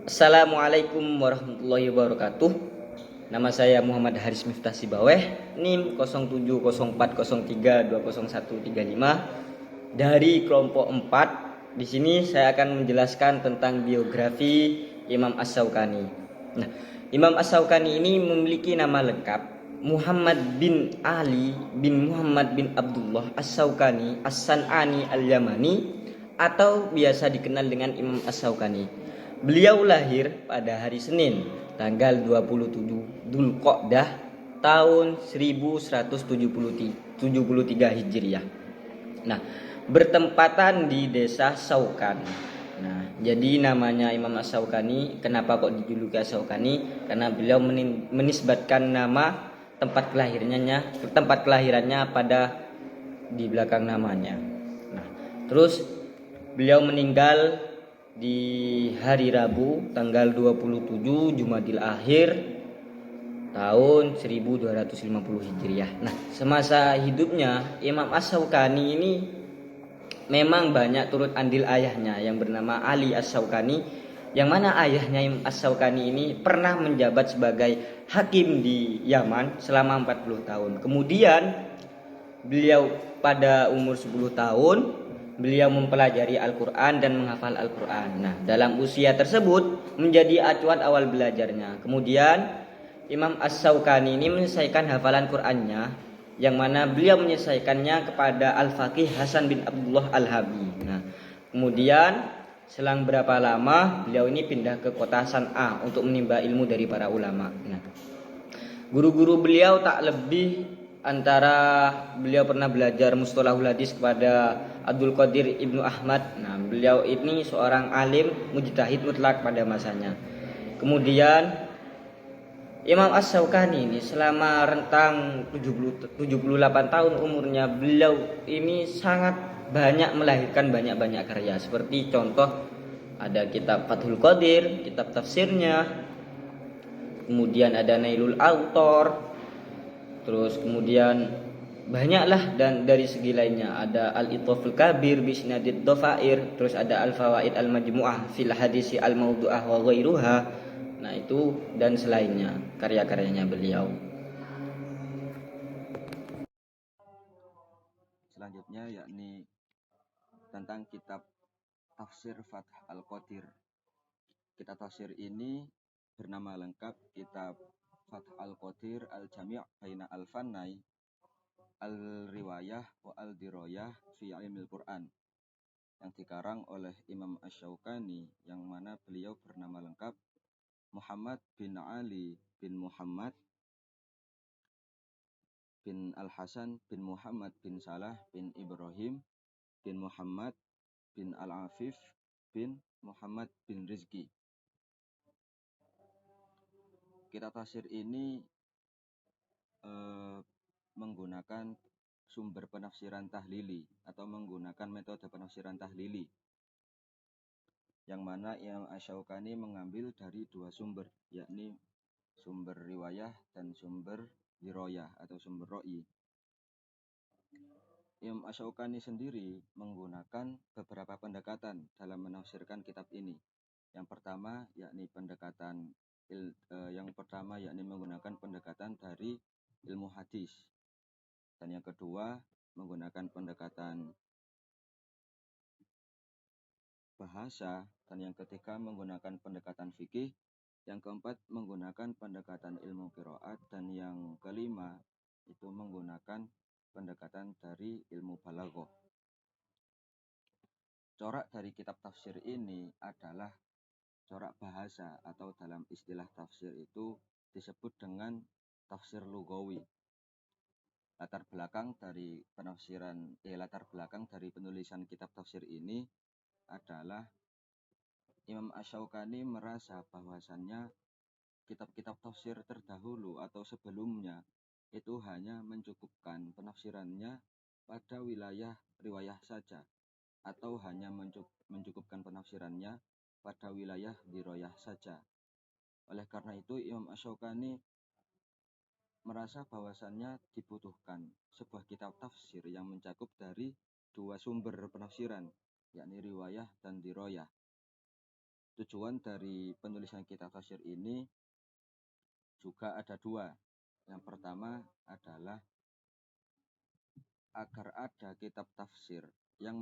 Assalamualaikum warahmatullahi wabarakatuh. Nama saya Muhammad Haris Miftah Sibaweh, NIM 0704032013 dari kelompok 4. Di sini saya akan menjelaskan tentang biografi Imam As-Syaukani. Nah, Imam As-Syaukani ini memiliki nama lengkap Muhammad bin Ali bin Muhammad bin Abdullah As-Syaukani As-San'ani Al-Yamani, atau biasa dikenal dengan Imam As-Syaukani. Beliau lahir pada hari Senin, tanggal 27 Dzulqa'dah tahun 1173 Hijriah. Nah, bertempatan di desa Saukan. Nah, jadi namanya Imam As-Syaukani, kenapa kok dijuluki As-Syaukani? Karena beliau menisbatkan nama tempat kelahirannya pada di belakang namanya. Nah, terus beliau meninggal di hari Rabu tanggal 27 Jumadil Akhir tahun 1250 Hijriah. Nah, semasa hidupnya Imam As-Syaukani ini memang banyak turut andil ayahnya yang bernama Ali As-Syaukani, yang mana ayahnya Imam As-Syaukani ini pernah menjabat sebagai hakim di Yaman selama 40 tahun. Kemudian beliau pada umur 10 tahun beliau mempelajari Al-Quran dan menghafal Al-Quran. Nah, dalam usia tersebut menjadi acuan awal belajarnya. Kemudian Imam As-Syaukani ini menyelesaikan hafalan Qurannya, yang mana beliau menyelesaikannya kepada Al-Faqih Hasan bin Abdullah Al-Habi. Nah, kemudian selang berapa lama beliau ini pindah ke kota San'a untuk menimba ilmu dari para ulama. Nah, guru-guru beliau tak lebih antara beliau pernah belajar mustalahul hadis kepada Abdul Qadir Ibnu Ahmad. Nah, beliau ini seorang alim mujtahid mutlak pada masanya. Kemudian Imam As-Syaukani ini selama rentang 78 tahun umurnya, beliau ini sangat banyak melahirkan banyak-banyak karya. Seperti contoh ada kitab Fathul Qadir, kitab tafsirnya, kemudian ada Nailul Autor, terus kemudian banyaklah, dan dari segi lainnya ada Al-Ithaful Kabir Bisnadid Dhafair, terus ada Al-Fawaid Al-Majmu'ah fil Hadisi Al-Mawdu'ah wa ghairuha. Nah, itu dan selainnya karya-karyanya beliau. Selanjutnya yakni tentang kitab Tafsir Fath Al-Qadir. Kitab tafsir ini bernama lengkap Kitab Fath Al-Qadir Al-Jami' Baina Al-Fannai Al-Riwayah wa Al-Diroyah fi Ilmil Quran, yang dikarang oleh Imam Asy-Syaukani, yang mana beliau bernama lengkap Muhammad bin Ali bin Muhammad bin Al-Hasan bin Muhammad bin Salah bin Ibrahim bin Muhammad bin Al-Afif bin Muhammad bin Rizki. Kitab tafsir ini menggunakan sumber penafsiran tahlili atau menggunakan metode penafsiran tahlili, yang mana Imam Asy-Syaukani mengambil dari dua sumber, yakni sumber riwayah dan sumber diroyah atau sumber ro'i. Imam Asy-Syaukani sendiri menggunakan beberapa pendekatan dalam menafsirkan kitab ini. Yang pertama yakni menggunakan pendekatan dari ilmu hadis, dan yang kedua menggunakan pendekatan bahasa, dan yang ketiga menggunakan pendekatan fikih, yang keempat menggunakan pendekatan ilmu qiraat, dan yang kelima itu menggunakan pendekatan dari ilmu balaghah. Corak dari kitab tafsir ini adalah corak bahasa, atau dalam istilah tafsir itu disebut dengan tafsir lugawi. Latar belakang dari penulisan kitab tafsir ini adalah Imam Asy-Syaukani merasa bahwasannya kitab-kitab tafsir terdahulu atau sebelumnya itu hanya mencukupkan penafsirannya pada wilayah riwayah saja, atau hanya mencukupkan penafsirannya pada wilayah diroyah saja. Oleh karena itu Imam Asy-Syaukani merasa bahwasannya dibutuhkan sebuah kitab tafsir yang mencakup dari dua sumber penafsiran, yakni riwayah dan diroyah. Tujuan dari penulisan kitab tafsir ini juga ada dua. Yang pertama adalah agar ada kitab tafsir yang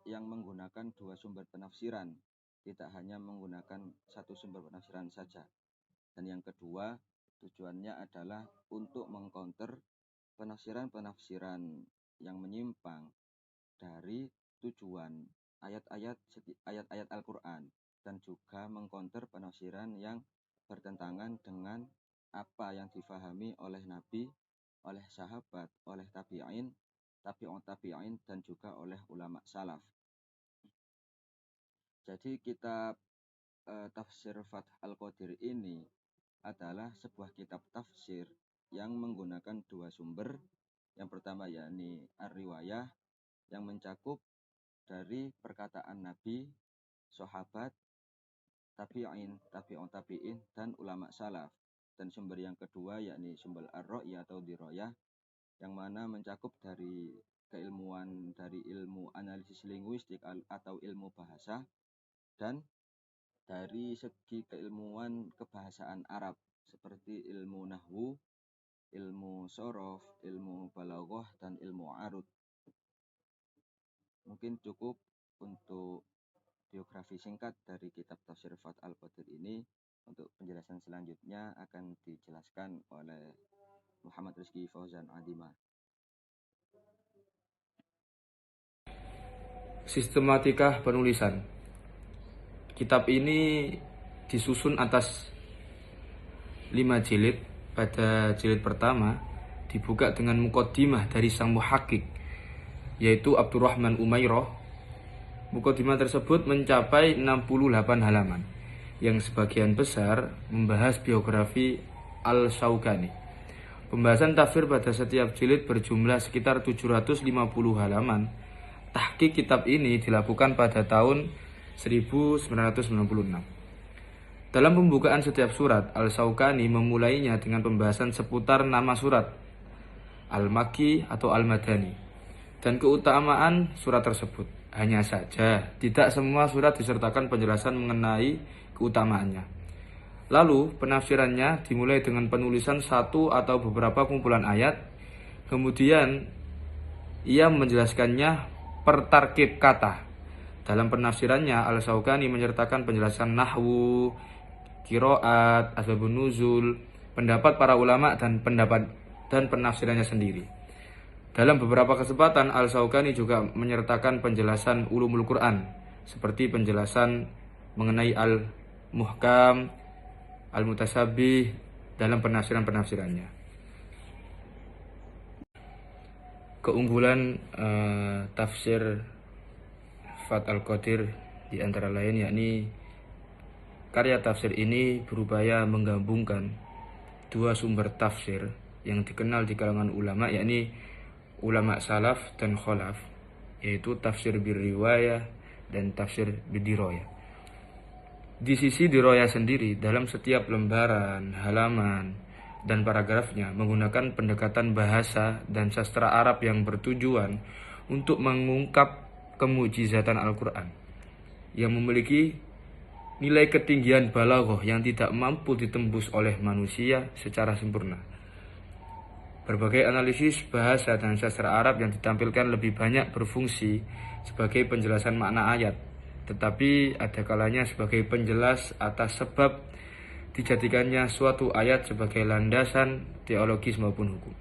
menggunakan dua sumber penafsiran, tidak hanya menggunakan satu sumber penafsiran saja. Dan yang kedua, tujuannya adalah untuk mengcounter penafsiran-penafsiran yang menyimpang dari tujuan ayat-ayat Al-Qur'an, dan juga mengcounter penafsiran yang bertentangan dengan apa yang difahami oleh Nabi, oleh sahabat, oleh tabi'in, dan juga oleh ulama salaf. Jadi kitab tafsir Fath Al-Qadir ini adalah sebuah kitab tafsir yang menggunakan dua sumber. Yang pertama yakni ar-riwayah, yang mencakup dari perkataan Nabi, sahabat, tabi'in, tabi'in, dan ulama salaf. Dan sumber yang kedua yakni sumber ar-ra'ya atau dirayah, yang mana mencakup dari keilmuan dari ilmu analisis linguistik atau ilmu bahasa, dan dari segi keilmuan kebahasaan Arab seperti ilmu nahwu, ilmu sorof, ilmu balaghah, dan ilmu arud. Mungkin cukup untuk biografi singkat dari kitab tafsir Fath Al-Qadir ini. Untuk penjelasan selanjutnya akan dijelaskan oleh Muhammad Rizky Fauzan Adima. Sistematika penulisan. Kitab ini disusun atas 5 jilid. Pada jilid pertama dibuka dengan muqaddimah dari sang muhakkik, yaitu Abdurrahman Umairah. Muqaddimah tersebut mencapai 68 halaman, yang sebagian besar membahas biografi Al-Syaukani. Pembahasan tafsir pada setiap jilid berjumlah sekitar 750 halaman. Tahqiq kitab ini dilakukan pada tahun 1996. Dalam pembukaan setiap surat, Al-Syaukani memulainya dengan pembahasan seputar nama surat, Al-Makki atau Al-Madani, dan keutamaan surat tersebut. Hanya saja, tidak semua surat disertakan penjelasan mengenai keutamaannya. Lalu, penafsirannya dimulai dengan penulisan satu atau beberapa kumpulan ayat. Kemudian, ia menjelaskannya per tarkib kata. Dalam penafsirannya, Al-Syaukani menyertakan penjelasan nahwu, qiraat, asbabun nuzul, pendapat para ulama, dan penafsirannya sendiri. Dalam beberapa kesempatan, Al-Syaukani juga menyertakan penjelasan ulumul Quran, seperti penjelasan mengenai al-muhkam, al-mutasabbih dalam penafsirannya. Keunggulan tafsir Fath Al-Qadir di antara lain yakni karya tafsir ini berupaya menggabungkan dua sumber tafsir yang dikenal di kalangan ulama, yakni ulama salaf dan khalaf, yaitu tafsir birriwayah dan tafsir bidirayah. Di sisi dirayah sendiri, dalam setiap lembaran, halaman, dan paragrafnya menggunakan pendekatan bahasa dan sastra Arab yang bertujuan untuk mengungkap kemujizatan Al-Quran yang memiliki nilai ketinggian balaghah yang tidak mampu ditembus oleh manusia secara sempurna. Berbagai analisis bahasa dan sastra Arab yang ditampilkan lebih banyak berfungsi sebagai penjelasan makna ayat, tetapi ada kalanya sebagai penjelas atas sebab dijadikannya suatu ayat sebagai landasan teologis maupun hukum.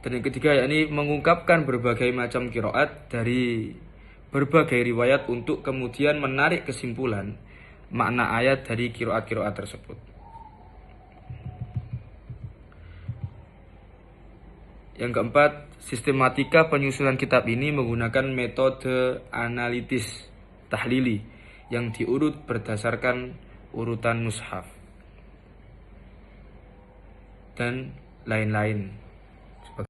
Dan yang ketiga yakni mengungkapkan berbagai macam qiraat dari berbagai riwayat untuk kemudian menarik kesimpulan makna ayat dari qiraat-qiraat tersebut. Yang keempat, sistematika penyusunan kitab ini menggunakan metode analitis tahlili yang diurut berdasarkan urutan mushaf dan lain-lain.